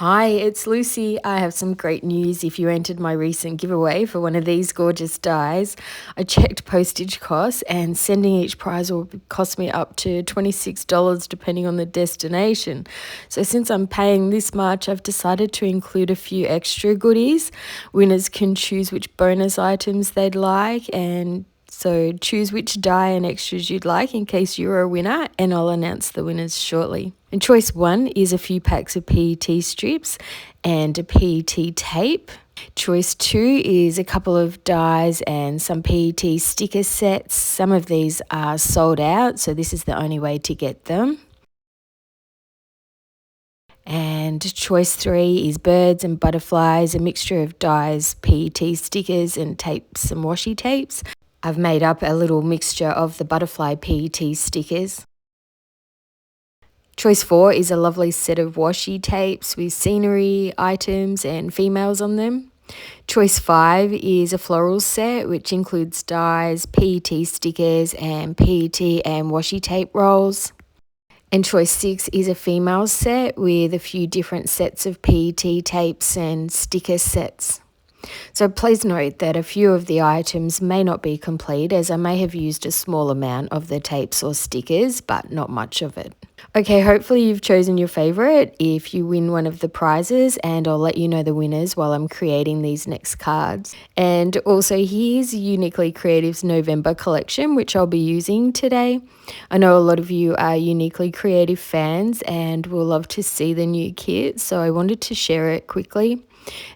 Hi, it's Lucy. I have some great news. If you entered my recent giveaway for one of these gorgeous dies, I checked postage costs and sending each prize will cost me up to $26 depending on the destination. So since I'm paying this much, I've decided to include a few extra goodies. Winners can choose which bonus items they'd like, and so choose which die and extras you'd like in case you're a winner, and I'll announce the winners shortly. And choice 1 is a few packs of PET strips and a PET tape. Choice 2 is a couple of dies and some PET sticker sets. Some of these are sold out, so this is the only way to get them. And choice 3 is birds and butterflies, a mixture of dies, PET stickers and tapes, some washi tapes. I've made up a little mixture of the butterfly PET stickers. Choice 4 is a lovely set of washi tapes with scenery, items and females on them. Choice 5 is a floral set which includes dies, PET stickers and PET and washi tape rolls. And choice 6 is a female set with a few different sets of PET tapes and sticker sets. So please note that a few of the items may not be complete, as I may have used a small amount of the tapes or stickers, but not much of it. Okay, hopefully you've chosen your favourite if you win one of the prizes, and I'll let you know the winners while I'm creating these next cards. And also here's Uniquely Creative's November collection, which I'll be using today. I know a lot of you are Uniquely Creative fans and will love to see the new kit, so I wanted to share it quickly.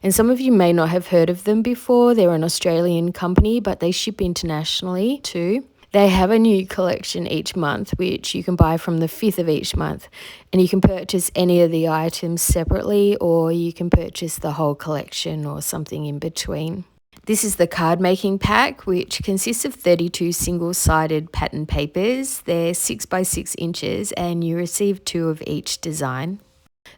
And some of you may not have heard of them before. They're an Australian company, but they ship internationally too. They have a new collection each month, which you can buy from the 5th of each month. And you can purchase any of the items separately, or you can purchase the whole collection or something in between. This is the card making pack, which consists of 32 single-sided pattern papers. They're 6 by 6 inches, and you receive 2 of each design.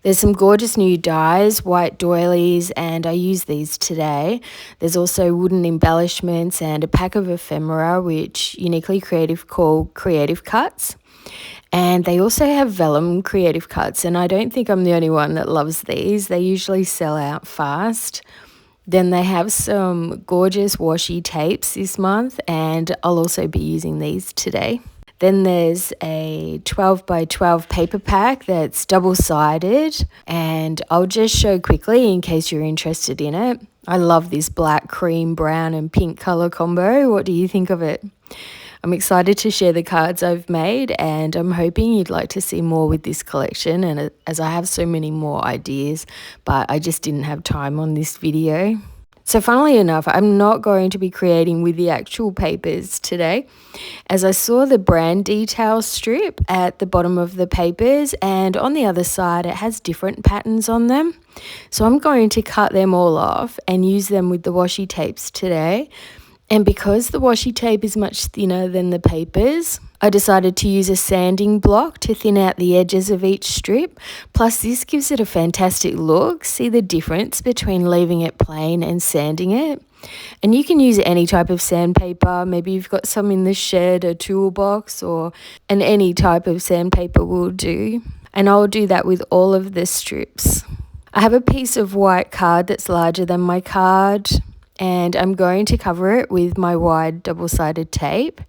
There's some gorgeous new dies, white doilies, and I use these today. There's also wooden embellishments and a pack of ephemera, which Uniquely Creative call creative cuts. And they also have vellum creative cuts, and I don't think I'm the only one that loves these. They usually sell out fast. Then they have some gorgeous washi tapes this month, and I'll also be using these today. Then there's a 12 by 12 paper pack that's double-sided, and I'll just show quickly in case you're interested in it. I love this black, cream, brown and pink colour combo. What do you think of it? I'm excited to share the cards I've made, and I'm hoping you'd like to see more with this collection, and as I have so many more ideas, but I just didn't have time on this video. So funnily enough, I'm not going to be creating with the actual papers today, as I saw the brand detail strip at the bottom of the papers, and on the other side it has different patterns on them. So I'm going to cut them all off and use them with the washi tapes today. And because the washi tape is much thinner than the papers, I decided to use a sanding block to thin out the edges of each strip. Plus this gives it a fantastic look. See the difference between leaving it plain and sanding it? And you can use any type of sandpaper. Maybe you've got some in the shed, a toolbox, and any type of sandpaper will do. And I'll do that with all of the strips. I have a piece of white card that's larger than my card, and I'm going to cover it with my wide double-sided tape,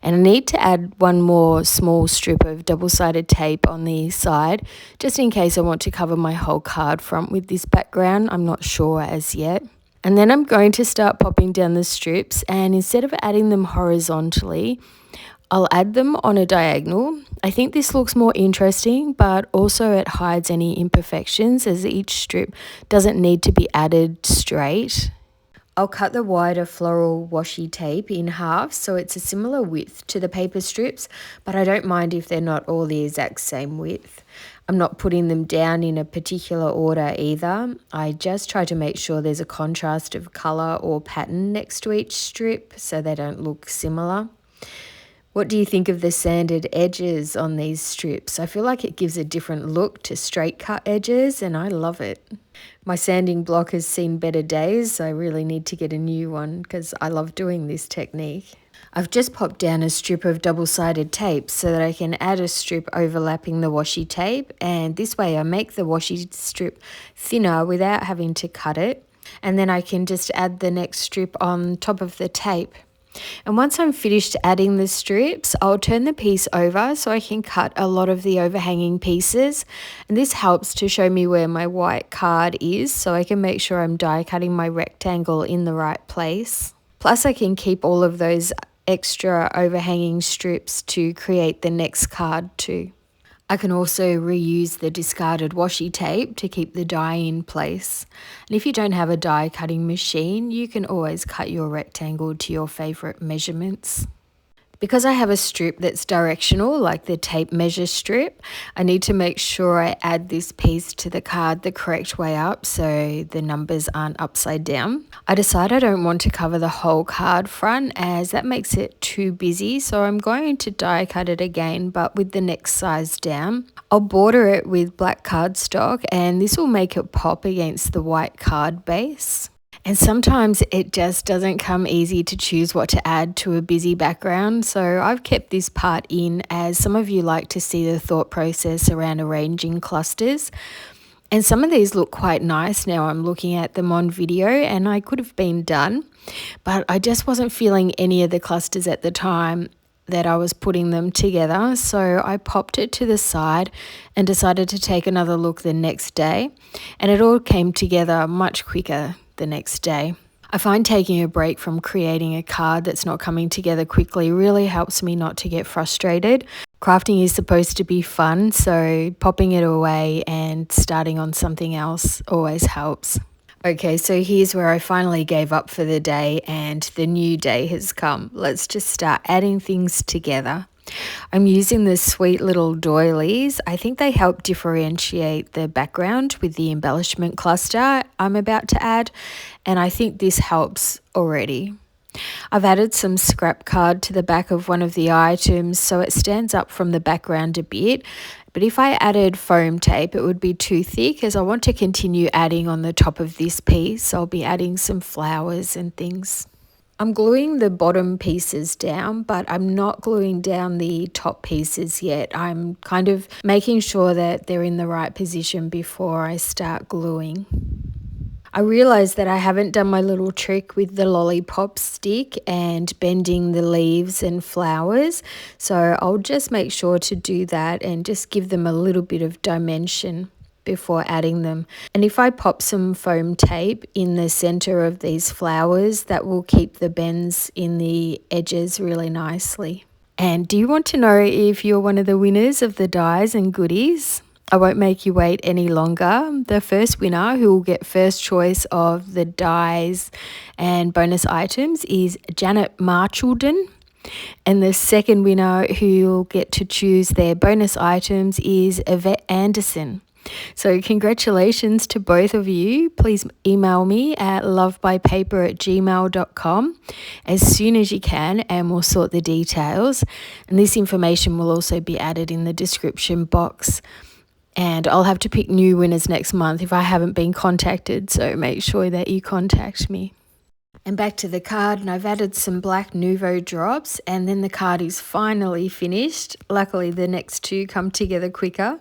and I need to add one more small strip of double-sided tape on the side just in case I want to cover my whole card front with this background. I'm not sure as yet. And then I'm going to start popping down the strips, and instead of adding them horizontally, I'll add them on a diagonal. I think this looks more interesting, but also it hides any imperfections as each strip doesn't need to be added straight. I'll cut the wider floral washi tape in half so it's a similar width to the paper strips, but I don't mind if they're not all the exact same width. I'm not putting them down in a particular order either. I just try to make sure there's a contrast of colour or pattern next to each strip so they don't look similar. What do you think of the sanded edges on these strips? I feel like it gives a different look to straight cut edges, and I love it. My sanding block has seen better days, so I really need to get a new one because I love doing this technique. I've just popped down a strip of double-sided tape so that I can add a strip overlapping the washi tape, and this way I make the washi strip thinner without having to cut it, and then I can just add the next strip on top of the tape. And once I'm finished adding the strips, I'll turn the piece over so I can cut a lot of the overhanging pieces, and this helps to show me where my white card is so I can make sure I'm die cutting my rectangle in the right place. Plus I can keep all of those extra overhanging strips to create the next card too. I can also reuse the discarded washi tape to keep the die in place. And if you don't have a die cutting machine, you can always cut your rectangle to your favourite measurements. Because I have a strip that's directional, like the tape measure strip, I need to make sure I add this piece to the card the correct way up so the numbers aren't upside down. I decide I don't want to cover the whole card front as that makes it too busy, so I'm going to die cut it again but with the next size down. I'll border it with black cardstock and this will make it pop against the white card base. And sometimes it just doesn't come easy to choose what to add to a busy background, so I've kept this part in as some of you like to see the thought process around arranging clusters. And some of these look quite nice now I'm looking at them on video, and I could have been done, but I just wasn't feeling any of the clusters at the time that I was putting them together, so I popped it to the side and decided to take another look the next day, and it all came together much quicker the next day. I find taking a break from creating a card that's not coming together quickly really helps me not to get frustrated. Crafting is supposed to be fun, so popping it away and starting on something else always helps. Okay, so here's where I finally gave up for the day and the new day has come. Let's just start adding things together. I'm using the sweet little doilies. I think they help differentiate the background with the embellishment cluster I'm about to add, and I think this helps already. I've added some scrap card to the back of one of the items so it stands up from the background a bit, but if I added foam tape it would be too thick as I want to continue adding on the top of this piece. I'll be adding some flowers and things. I'm gluing the bottom pieces down, but I'm not gluing down the top pieces yet. I'm kind of making sure that they're in the right position before I start gluing. I realised that I haven't done my little trick with the lollipop stick and bending the leaves and flowers, so I'll just make sure to do that and just give them a little bit of dimension before adding them. And if I pop some foam tape in the center of these flowers, that will keep the bends in the edges really nicely. And do you want to know if you're one of the winners of the dies and goodies? I won't make you wait any longer. The first winner who will get first choice of the dies and bonus items is Janet Marchildon. And the second winner who will get to choose their bonus items is Yvette Anderson. So congratulations to both of you. Please email me at lovebypaper@gmail.com as soon as you can and we'll sort the details. And this information will also be added in the description box. And I'll have to pick new winners next month if I haven't been contacted, so make sure that you contact me. And back to the card, and I've added some black Nouveau drops, and then the card is finally finished. Luckily the next two come together quicker.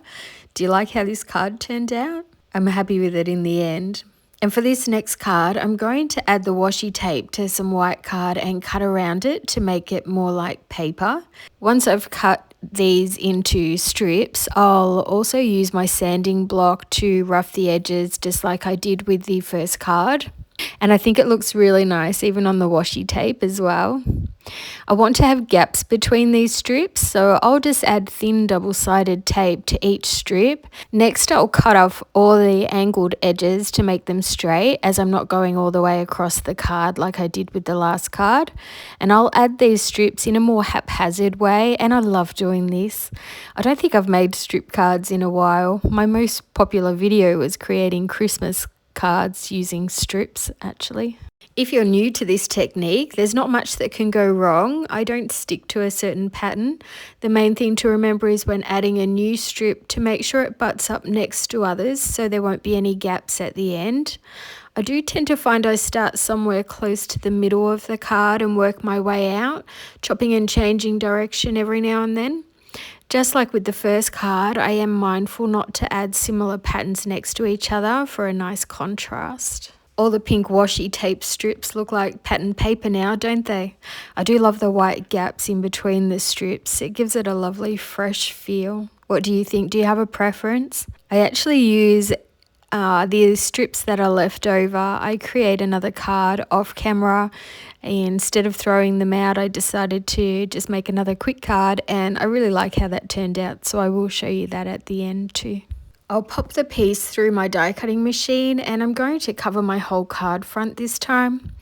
Do you like how this card turned out? I'm happy with it in the end. And for this next card, I'm going to add the washi tape to some white card and cut around it to make it more like paper. Once I've cut these into strips, I'll also use my sanding block to rough the edges just like I did with the first card. And I think it looks really nice even on the washi tape as well. I want to have gaps between these strips, so I'll just add thin double-sided tape to each strip. Next I'll cut off all the angled edges to make them straight, as I'm not going all the way across the card like I did with the last card. And I'll add these strips in a more haphazard way, and I love doing this. I don't think I've made strip cards in a while. My most popular video was creating Christmas cards using strips actually. If you're new to this technique, there's not much that can go wrong. I don't stick to a certain pattern. The main thing to remember is when adding a new strip to make sure it butts up next to others so there won't be any gaps at the end. I do tend to find I start somewhere close to the middle of the card and work my way out, chopping and changing direction every now and then. Just like with the first card, I am mindful not to add similar patterns next to each other for a nice contrast. All the pink washi tape strips look like pattern paper now, don't they? I do love the white gaps in between the strips. It gives it a lovely fresh feel. What do you think? Do you have a preference? I actually use the strips that are left over. I create another card off camera. Instead of throwing them out, I decided to just make another quick card, and I really like how that turned out, so I will show you that at the end too. I'll pop the piece through my die cutting machine, and I'm going to cover my whole card front this time.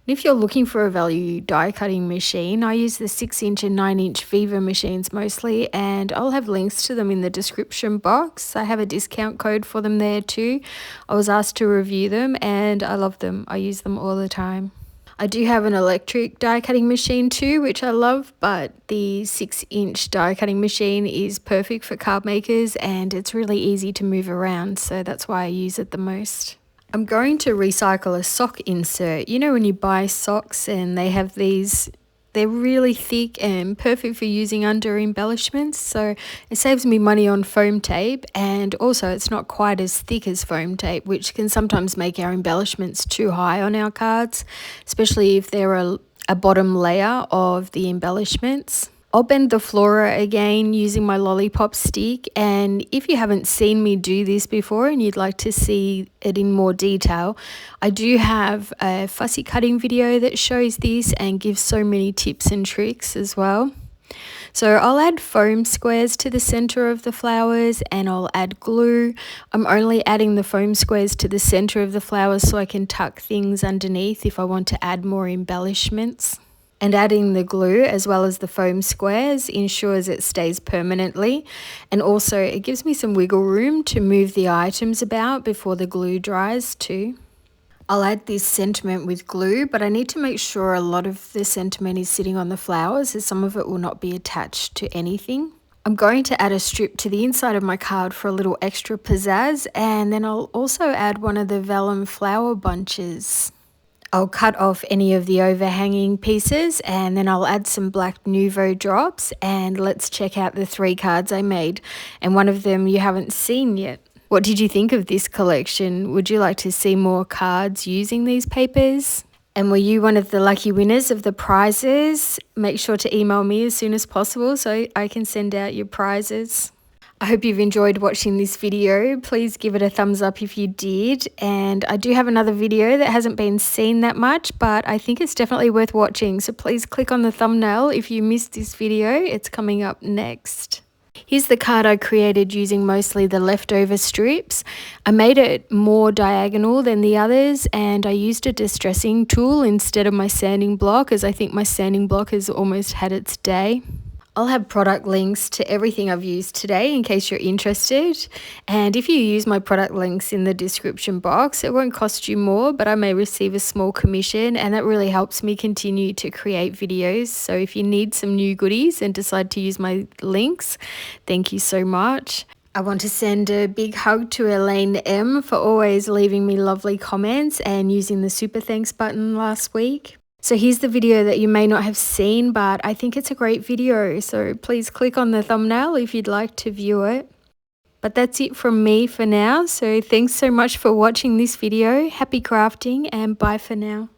If you're looking for a value die cutting machine, I use the 6-inch and 9-inch VEVOR machines mostly, and I'll have links to them in the description box. I have a discount code for them there too. I was asked to review them and I love them. I use them all the time. I do have an electric die cutting machine too, which I love, but the 6-inch die cutting machine is perfect for card makers and it's really easy to move around, so that's why I use it the most. I'm going to recycle a sock insert. You know when you buy socks and they have these, they're really thick and perfect for using under embellishments, so it saves me money on foam tape, and also it's not quite as thick as foam tape, which can sometimes make our embellishments too high on our cards, especially if they're a bottom layer of the embellishments. I'll bend the flora again using my lollipop stick, and if you haven't seen me do this before and you'd like to see it in more detail, I do have a fussy cutting video that shows this and gives so many tips and tricks as well. So I'll add foam squares to the center of the flowers and I'll add glue. I'm only adding the foam squares to the center of the flowers so I can tuck things underneath if I want to add more embellishments. And adding the glue as well as the foam squares ensures it stays permanently, and also it gives me some wiggle room to move the items about before the glue dries too. I'll add this sentiment with glue, but I need to make sure a lot of the sentiment is sitting on the flowers as some of it will not be attached to anything. I'm going to add a strip to the inside of my card for a little extra pizzazz, and then I'll also add one of the vellum flower bunches. I'll cut off any of the overhanging pieces and then I'll add some black Nouveau drops, and let's check out the 3 cards I made, and one of them you haven't seen yet. What did you think of this collection? Would you like to see more cards using these papers? And were you one of the lucky winners of the prizes? Make sure to email me as soon as possible so I can send out your prizes. I hope you've enjoyed watching this video. Please give it a thumbs up if you did. And I do have another video that hasn't been seen that much, but I think it's definitely worth watching. So please click on the thumbnail if you missed this video. It's coming up next. Here's the card I created using mostly the leftover strips. I made it more diagonal than the others, and I used a distressing tool instead of my sanding block, as I think my sanding block has almost had its day. I'll have product links to everything I've used today in case you're interested, and if you use my product links in the description box, it won't cost you more, but I may receive a small commission, and that really helps me continue to create videos. So if you need some new goodies and decide to use my links, thank you so much. I want to send a big hug to Elaine M for always leaving me lovely comments and using the super thanks button last week. So here's the video that you may not have seen, but I think it's a great video, so please click on the thumbnail if you'd like to view it. But that's it from me for now, so thanks so much for watching this video. Happy crafting and bye for now.